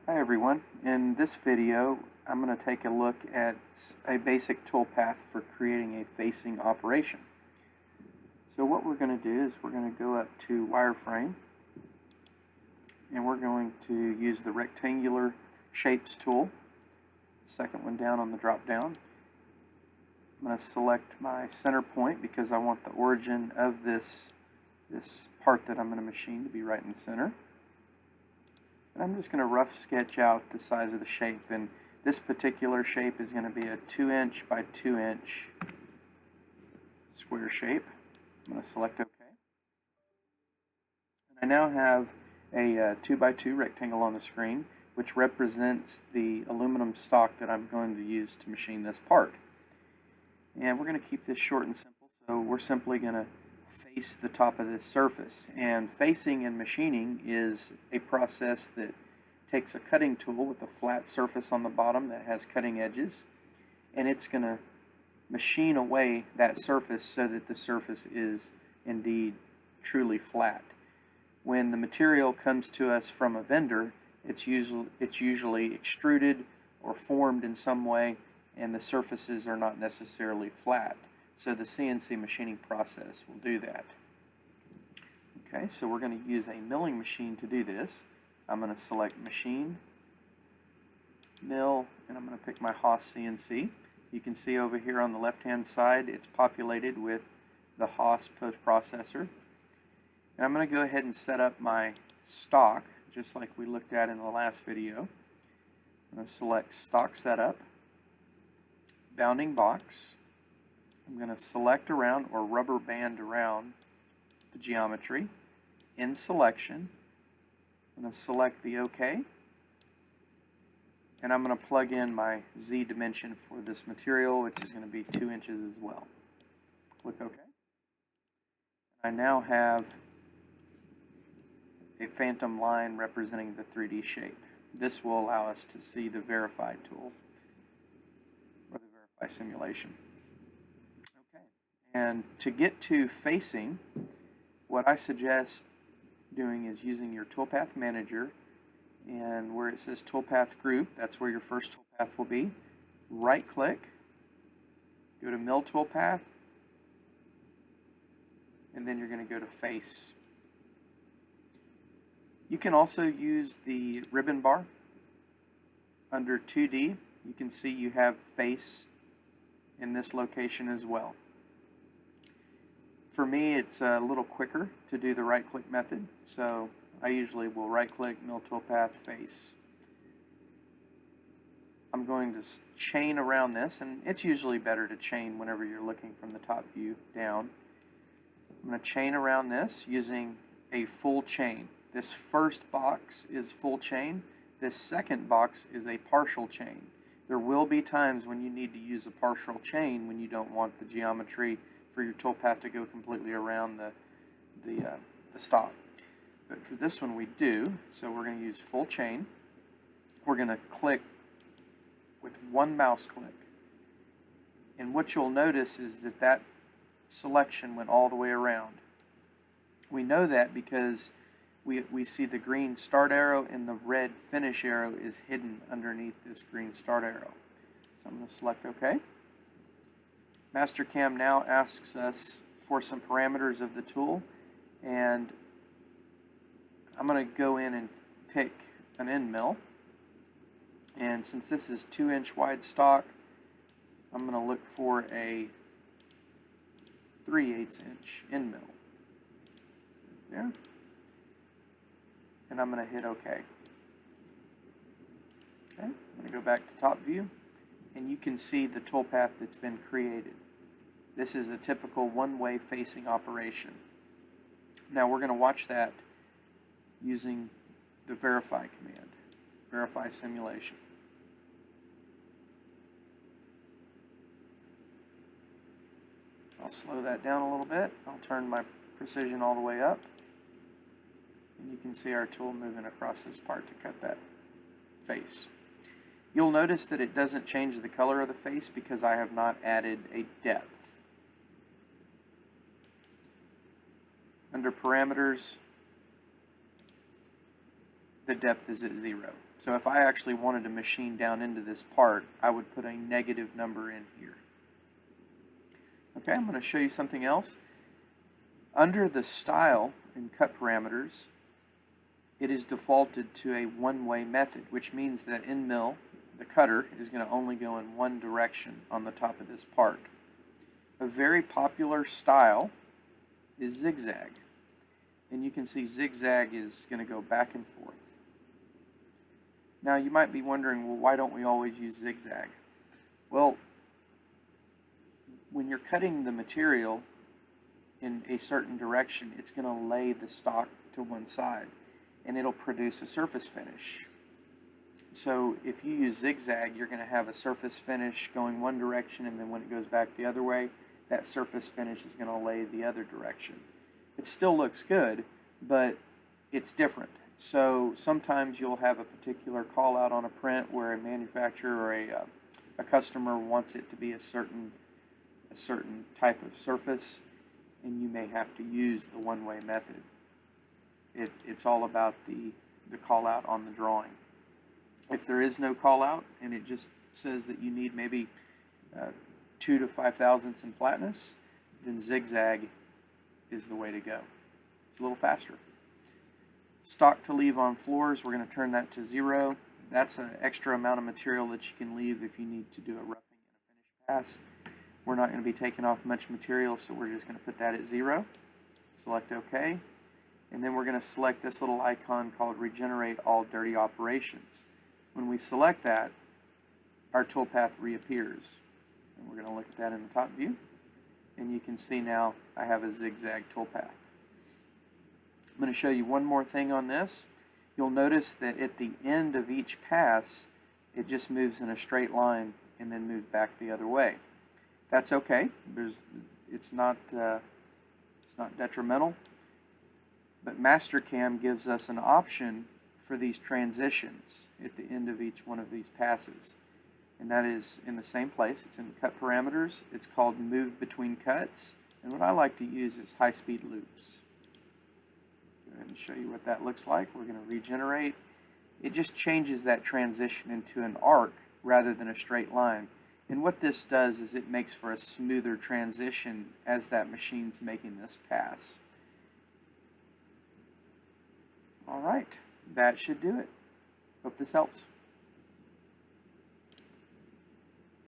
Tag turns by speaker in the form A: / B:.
A: Hi everyone. In this video I'm going to take a look at a basic toolpath for creating a facing operation. So what we're going to do is we're going to go up to wireframe and we're going to use the rectangular shapes tool, second one down on the drop down. I'm going to select my center point because I want the origin of this part that I'm going to machine to be right in the center. And I'm just going to rough sketch out the size of the shape, and this particular shape is going to be a 2" by 2" square shape. I'm going to select OK. And I now have a 2 by 2 rectangle on the screen, which represents the aluminum stock that I'm going to use to machine this part. And we're going to keep this short and simple, so we're simply going to face the top of this surface. And facing and machining is a process that takes a cutting tool with a flat surface on the bottom that has cutting edges, and it's going to machine away that surface so that the surface is indeed truly flat. When the material comes to us from a vendor, it's usually extruded or formed in some way, and the surfaces are not necessarily flat. So the CNC machining process will do that. Okay, so we're going to use a milling machine to do this. I'm going to select Machine, Mill, and I'm going to pick my Haas CNC. You can see over here on the left-hand side it's populated with the Haas post-processor. And I'm going to go ahead and set up my stock, just like we looked at in the last video. I'm going to select Stock Setup, Bounding Box. I'm going to select around or rubber band around the geometry. In selection, I'm going to select the OK, and I'm going to plug in my Z dimension for this material, which is going to be 2" as well. Click OK. I now have a phantom line representing the 3D shape. This will allow us to see the Verify tool, or the Verify simulation. And to get to facing, what I suggest doing is using your toolpath manager, and where it says toolpath group, that's where your first toolpath will be. Right click, go to mill toolpath, and then you're going to go to face. You can also use the ribbon bar under 2D. You can see you have face in this location as well. For me, it's a little quicker to do the right-click method, so I usually will right-click, mill toolpath, face. I'm going to chain around this, and it's usually better to chain whenever you're looking from the top view down. I'm going to chain around this using a full chain. This first box is full chain. This second box is a partial chain. There will be times when you need to use a partial chain when you don't want the geometry for your toolpath to go completely around the stock. But for this one we do, so we're going to use full chain. We're going to click with one mouse click. And what you'll notice is that selection went all the way around. We know that because we see the green start arrow and the red finish arrow is hidden underneath this green start arrow. So I'm going to select OK. MasterCAM now asks us for some parameters of the tool, and I'm going to go in and pick an end mill. And since this is 2" wide stock, I'm going to look for a 3/8" end mill. There. And I'm going to hit OK. Okay, I'm going to go back to top view, and you can see the toolpath that's been created. This is a typical one-way facing operation. Now we're going to watch that using the Verify command, Verify simulation. I'll slow that down a little bit. I'll turn my precision all the way up. And you can see our tool moving across this part to cut that face. You'll notice that it doesn't change the color of the face because I have not added a depth. Under parameters, the depth is at 0. So if I actually wanted to machine down into this part, I would put a negative number in here. Okay, I'm going to show you something else. Under the style and cut parameters, it is defaulted to a one-way method, which means that in mill, the cutter is going to only go in one direction on the top of this part. A very popular style is zigzag. And you can see zigzag is going to go back and forth. Now you might be wondering, well, why don't we always use zigzag? Well, when you're cutting the material in a certain direction, it's going to lay the stock to one side and it'll produce a surface finish. So if you use zigzag, you're going to have a surface finish going one direction, and then when it goes back the other way, that surface finish is going to lay the other direction. It still looks good, but it's different. So sometimes you'll have a particular call out on a print where a manufacturer or a customer wants it to be a certain type of surface, and you may have to use the one-way method. It's all about the call out on the drawing. If there is no call out and it just says that you need maybe 2 to 5 thousandths in flatness, then zigzag is the way to go. It's a little faster. Stock to leave on floors, we're going to turn that to 0. That's an extra amount of material that you can leave if you need to do a roughing and a finish pass. We're not going to be taking off much material, so we're just going to put that at 0. Select OK. And then we're going to select this little icon called Regenerate All Dirty Operations. When we select that, our toolpath reappears. And we're going to look at that in the top view. And you can see now I have a zigzag toolpath. I'm going to show you one more thing on this. You'll notice that at the end of each pass, it just moves in a straight line and then moves back the other way. That's okay. It's not detrimental. But MasterCAM gives us an option for these transitions at the end of each one of these passes. And that is in the same place. It's in cut parameters. It's called move between cuts. And what I like to use is high-speed loops. Go ahead and show you what that looks like. We're going to regenerate. It just changes that transition into an arc rather than a straight line. And what this does is it makes for a smoother transition as that machine's making this pass. All right, that should do it. Hope this helps.